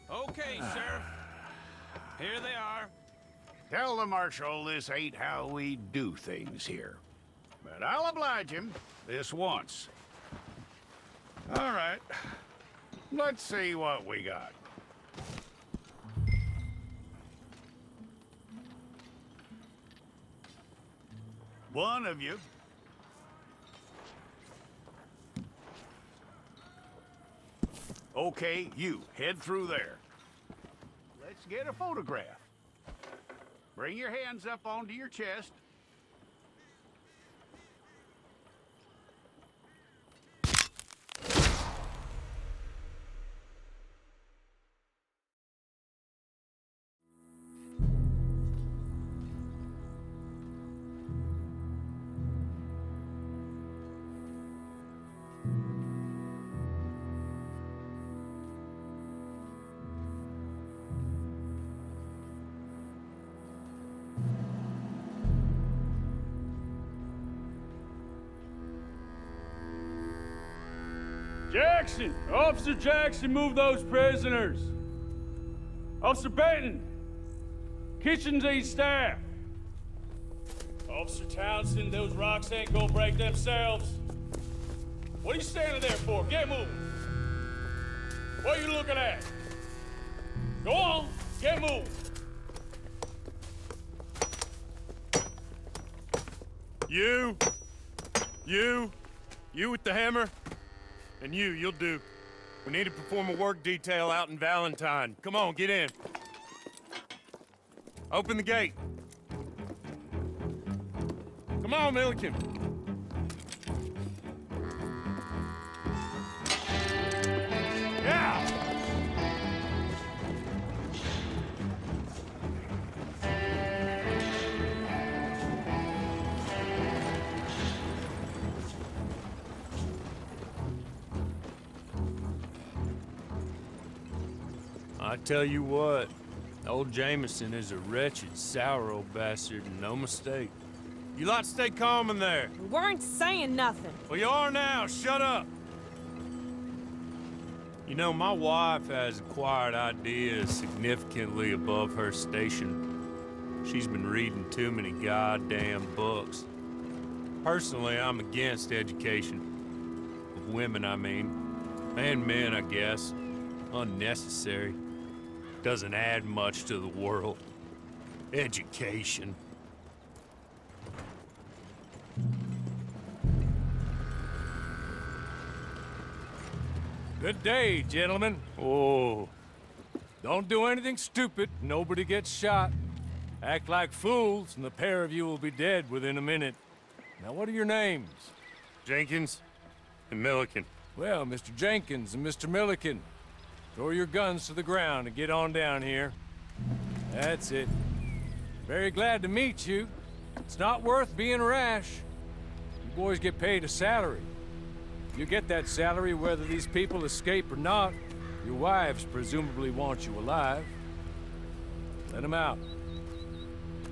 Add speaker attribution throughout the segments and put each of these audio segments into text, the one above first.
Speaker 1: Okay, Sheriff. Here they are.
Speaker 2: Tell the Marshal this ain't how we do things here. But I'll oblige him this once. All right. Let's see what we got. One of you. Okay, you, head through there. Let's get a photograph. Bring your hands up onto your chest.
Speaker 3: Jackson! Officer Jackson, move those prisoners! Officer Benton! Kitchens aid staff! Officer Townsend, those rocks ain't gonna break themselves. What are you standing there for? Get moving! What are you looking at? Go on, get moving!
Speaker 4: You with the hammer? And you'll do. We need to perform a work detail out in Valentine. Come on, get in. Open the gate. Come on, Milliken. Yeah! I tell you what, old Jameson is a wretched, sour old bastard, and no mistake. You lot stay calm in there.
Speaker 5: We weren't saying nothing.
Speaker 4: Well, you are now. Shut up. You know, my wife has acquired ideas significantly above her station. She's been reading too many goddamn books. Personally, I'm against education. Of women, I mean. And men, I guess. Unnecessary. Doesn't add much to the world. Education.
Speaker 3: Good day, gentlemen.
Speaker 4: Oh.
Speaker 3: Don't do anything stupid. Nobody gets shot. Act like fools, and the pair of you will be dead within a minute. Now, what are your names?
Speaker 4: Jenkins and Milliken.
Speaker 3: Well, Mr. Jenkins and Mr. Milliken, throw your guns to the ground and get on down here. That's it. Very glad to meet you. It's not worth being rash. You boys get paid a salary. You get that salary whether these people escape or not. Your wives presumably want you alive. Let them out.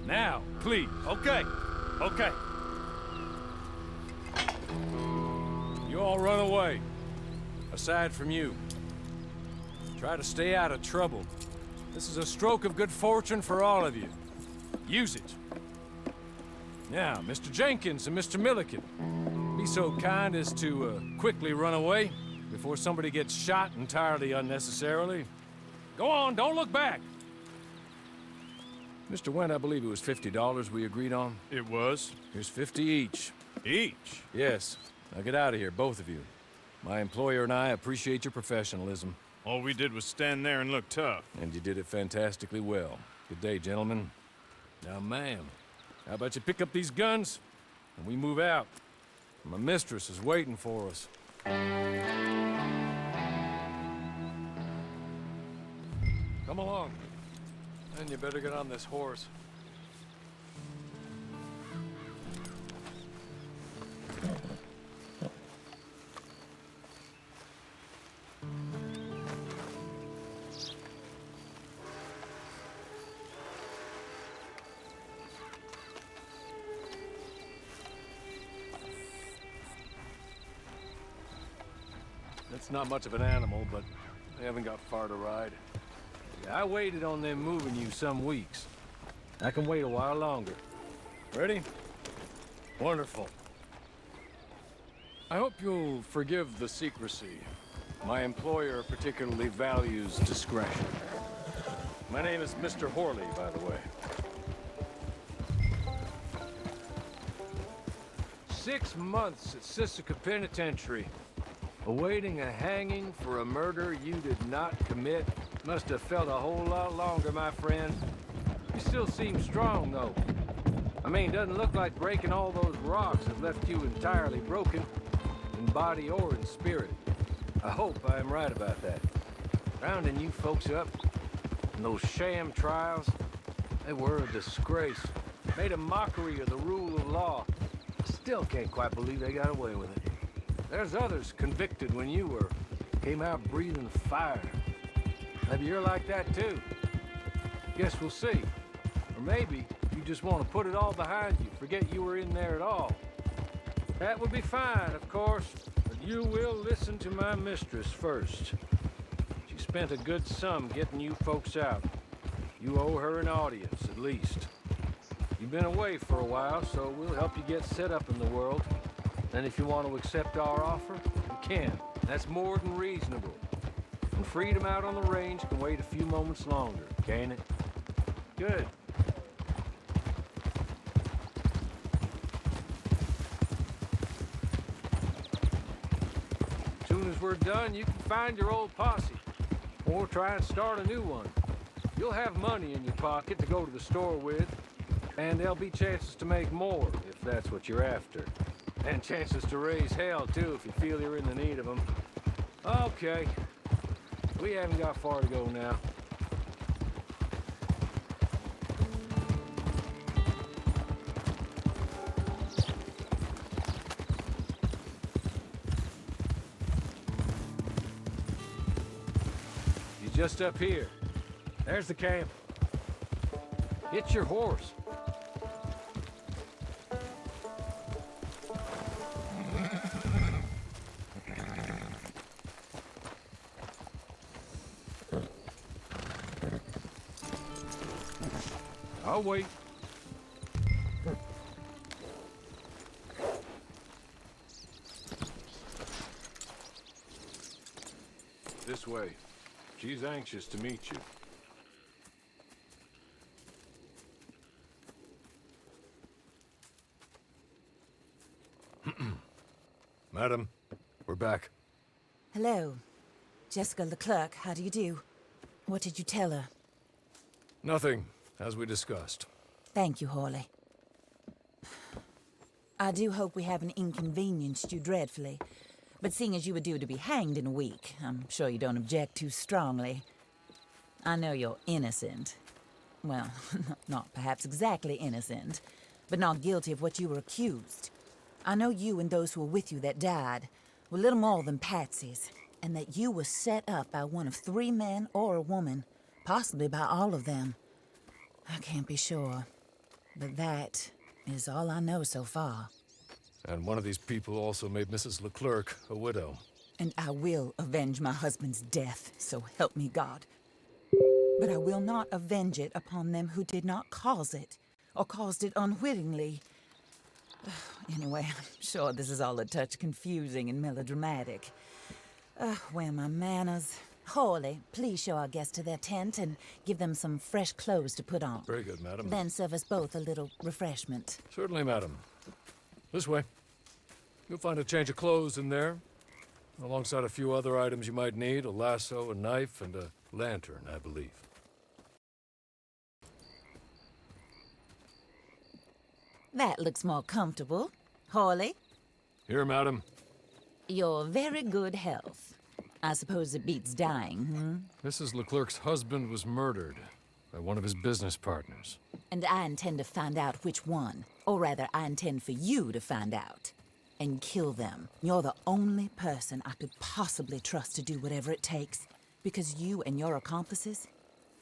Speaker 3: Now, please.
Speaker 4: Okay.
Speaker 3: You all run away. Aside from you. Try to stay out of trouble. This is a stroke of good fortune for all of you. Use it. Now, Mr. Jenkins and Mr. Milliken, be so kind as to quickly run away before somebody gets shot entirely unnecessarily. Go on, don't look back. Mr. Wendt, I believe it was $50 we agreed on.
Speaker 4: It was.
Speaker 3: Here's 50 each.
Speaker 4: Each?
Speaker 3: Yes. Now get out of here, both of you. My employer and I appreciate your professionalism.
Speaker 4: All we did was stand there and look tough.
Speaker 3: And you did it fantastically well. Good day, gentlemen. Now, ma'am, how about you pick up these guns and we move out? My mistress is waiting for us. Come along. And you better get on this horse. It's not much of an animal, but they haven't got far to ride. I waited on them moving you some weeks. I can wait a while longer. Ready? Wonderful. I hope you'll forgive the secrecy. My employer particularly values discretion. My name is Mr. Horley, by the way. 6 months at Sisika Penitentiary, awaiting a hanging for a murder you did not commit. Must have felt a whole lot longer, my friend. You still seem strong, though. I mean, doesn't look like breaking all those rocks have left you entirely broken, in body or in spirit. I hope I am right about that. Rounding you folks up, and those sham trials, they were a disgrace. Made a mockery of the rule of law. Still can't quite believe they got away with it. There's others convicted when you were. Came out breathing fire. Maybe you're like that too. Guess we'll see. Or maybe you just want to put it all behind you, forget you were in there at all. That would be fine, of course, but you will listen to my mistress first. She spent a good sum getting you folks out. You owe her an audience, at least. You've been away for a while, so we'll help you get set up in the world. And if you want to accept our offer, you can. That's more than reasonable. And freedom out on the range can wait a few moments longer, can't it? Good. As soon as we're done, you can find your old posse. Or try and start a new one. You'll have money in your pocket to go to the store with. And there'll be chances to make more, if that's what you're after. And chances to raise hell, too, if you feel you're in the need of them. Okay. We haven't got far to go now. You're just up here. There's the camp. Get your horse. I'll wait. This way. She's anxious to meet you.
Speaker 5: Madam, we're back.
Speaker 6: Hello. Jessica Leclerc, how do you do? What did you tell her?
Speaker 5: Nothing, as we discussed.
Speaker 6: Thank you, Horley. I do hope we haven't inconvenienced you dreadfully. But seeing as you were due to be hanged in a week, I'm sure you don't object too strongly. I know you're innocent. Well, not perhaps exactly innocent, but not guilty of what you were accused. I know you and those who were with you that died were little more than patsies, and that you were set up by one of 3 men or a woman, possibly by all of them. I can't be sure, but that is all I know so far.
Speaker 5: And one of these people also made Mrs. Leclerc a widow.
Speaker 6: And I will avenge my husband's death, so help me God. But I will not avenge it upon them who did not cause it, or caused it unwittingly. Anyway, I'm sure this is all a touch confusing and melodramatic. Where are my manners? Horley, please show our guests to their tent and give them some fresh clothes to put on.
Speaker 5: Very good, madam.
Speaker 6: Then serve us both a little refreshment.
Speaker 5: Certainly, madam. This way. You'll find a change of clothes in there, alongside a few other items you might need, a lasso, a knife, and a lantern, I believe.
Speaker 6: That looks more comfortable. Horley,
Speaker 5: Here, madam.
Speaker 6: your very good health. I suppose it beats dying,
Speaker 5: Mrs. Leclerc's husband was murdered by one of his business partners.
Speaker 6: And I intend to find out which one. Or rather, I intend for you to find out. And kill them. You're the only person I could possibly trust to do whatever it takes. Because you and your accomplices,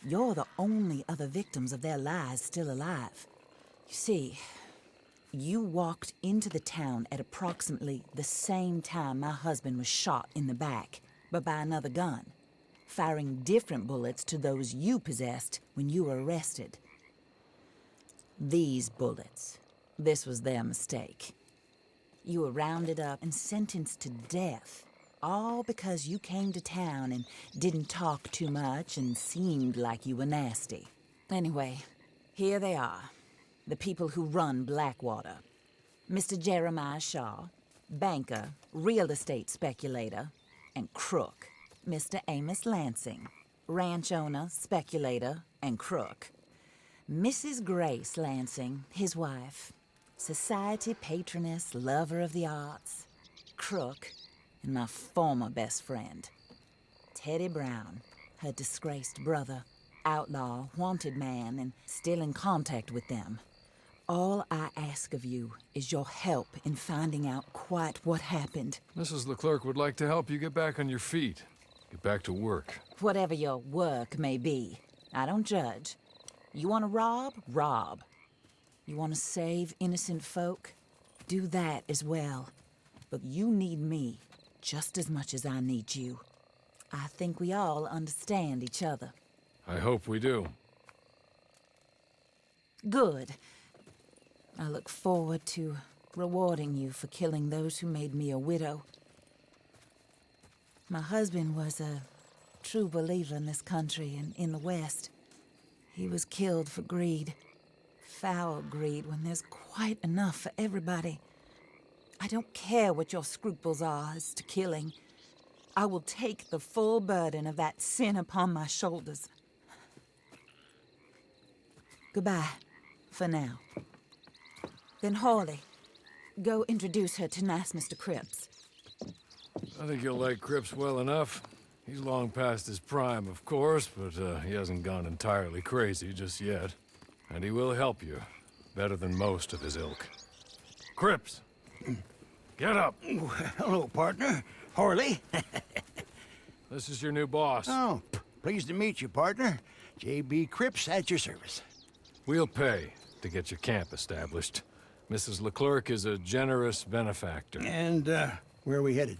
Speaker 6: you're the only other victims of their lies still alive. You see, you walked into the town at approximately the same time my husband was shot in the back, but by another gun. firing different bullets to those you possessed when you were arrested. These bullets, this was their mistake. You were rounded up and sentenced to death, all because you came to town and didn't talk too much and seemed like you were nasty. Anyway, here they are, the people who run Blackwater. Mr. Jeremiah Shaw, banker, real estate speculator, and crook. Mr. Amos Lansing, ranch owner, speculator, and crook. Mrs. Grace Lansing, his wife, society patroness, lover of the arts, crook, and my former best friend. Teddy Brown, her disgraced brother, outlaw, wanted man, and still in contact with them. All I ask of you is your help in finding out quite what happened.
Speaker 5: Mrs. Leclerc would like to help you get back on your feet. Get back to work.
Speaker 6: Whatever your work may be, I don't judge. You want to rob? Rob. You want to save innocent folk? Do that as well. But you need me just as much as I need you. I think we all understand each other.
Speaker 5: I hope we do.
Speaker 6: Good. I look forward to rewarding you for killing those who made me a widow. My husband was a true believer in this country and in the West. He was killed for greed. Foul greed when there's quite enough for everybody. I don't care what your scruples are as to killing. I will take the full burden of that sin upon my shoulders. Goodbye, for now. Then Hawley, go introduce her to nice Mr. Cripps.
Speaker 5: I think you'll like Cripps well enough. He's long past his prime, of course, but he hasn't gone entirely crazy just yet. And he will help you, better than most of his ilk. Cripps! Get up!
Speaker 7: Hello, partner. Harley.
Speaker 5: This is your new boss.
Speaker 7: Oh, pleased to meet you, partner. J.B. Cripps at your service.
Speaker 5: We'll pay to get your camp established. Mrs. Leclerc is a generous benefactor.
Speaker 7: And, where are we headed?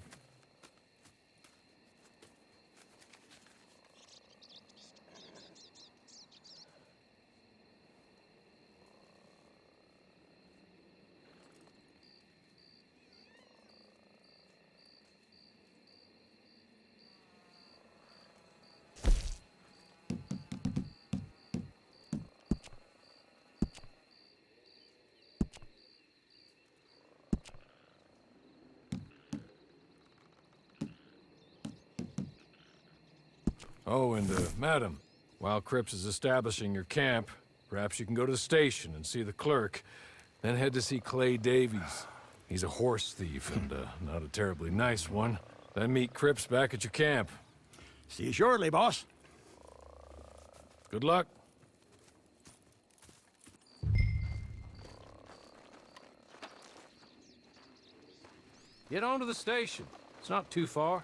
Speaker 5: Oh, and, madam, while Cripps is establishing your camp, perhaps you can go to the station and see the clerk, then head to see Clay Davies. He's a horse thief, and, not a terribly nice one. Then meet Cripps back at your camp.
Speaker 7: See you shortly, boss.
Speaker 5: Good luck.
Speaker 3: Get on to the station. It's not too far.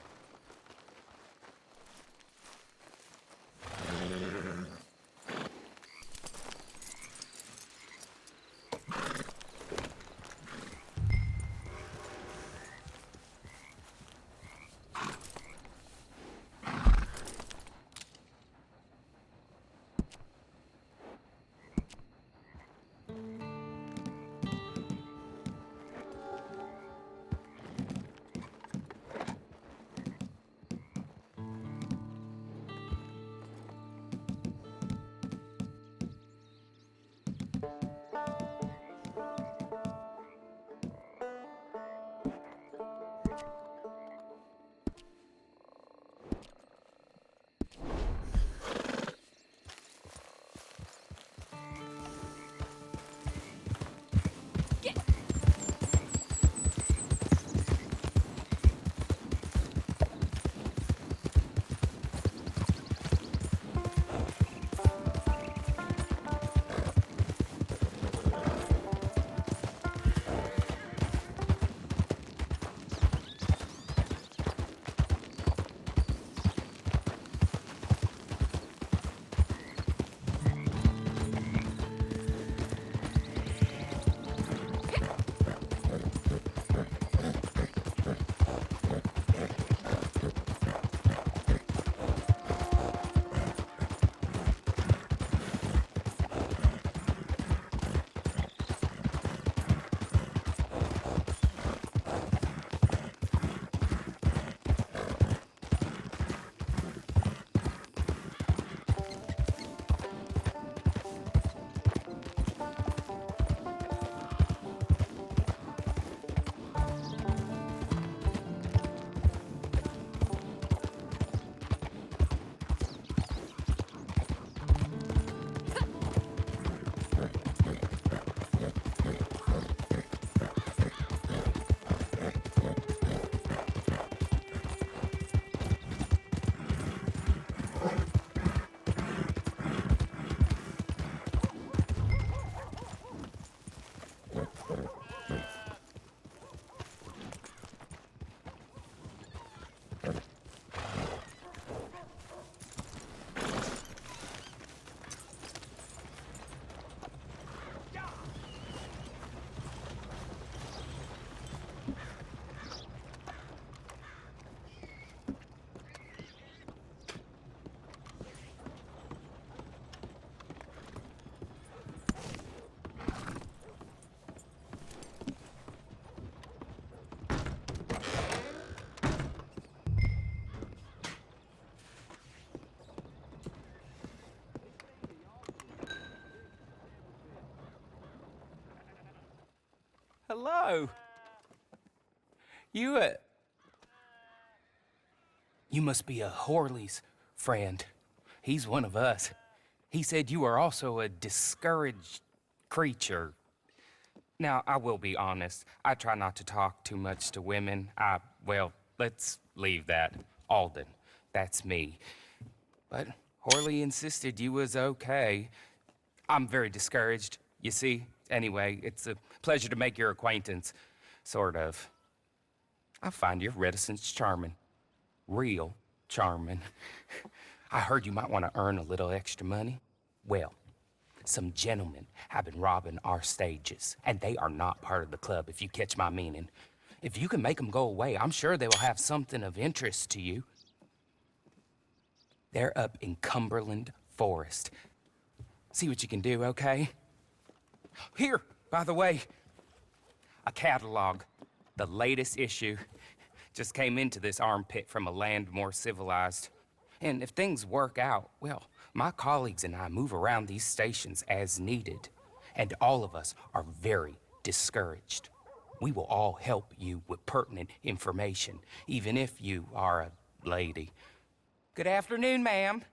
Speaker 8: Hello. You must be a Horley's friend. He's one of us. He said you are also a discouraged creature. Now, I will be honest. I try not to talk too much to women. Well, let's leave that. Alden, that's me. But Horley insisted you was okay. I'm very discouraged, you see. Anyway, it's a pleasure to make your acquaintance. Sort of. I find your reticence charming. Real charming. I heard you might want to earn a little extra money. Well, some gentlemen have been robbing our stages, and they are not part of the club, if you catch my meaning. If you can make them go away, I'm sure they will have something of interest to you. They're up in Cumberland Forest. See what you can do, okay? Here, by the way, a catalog. The latest issue. Just came into this armpit from a land more civilized. And if things work out, well, my colleagues and I move around these stations as needed. And all of us are very discouraged. We will all help you with pertinent information, even if you are a lady. Good afternoon, ma'am.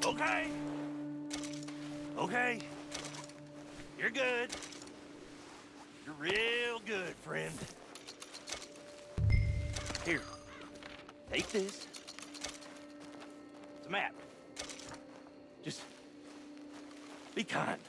Speaker 1: Okay. Okay. You're good. You're real good, friend. Here. Take this. It's a map. Just be kind.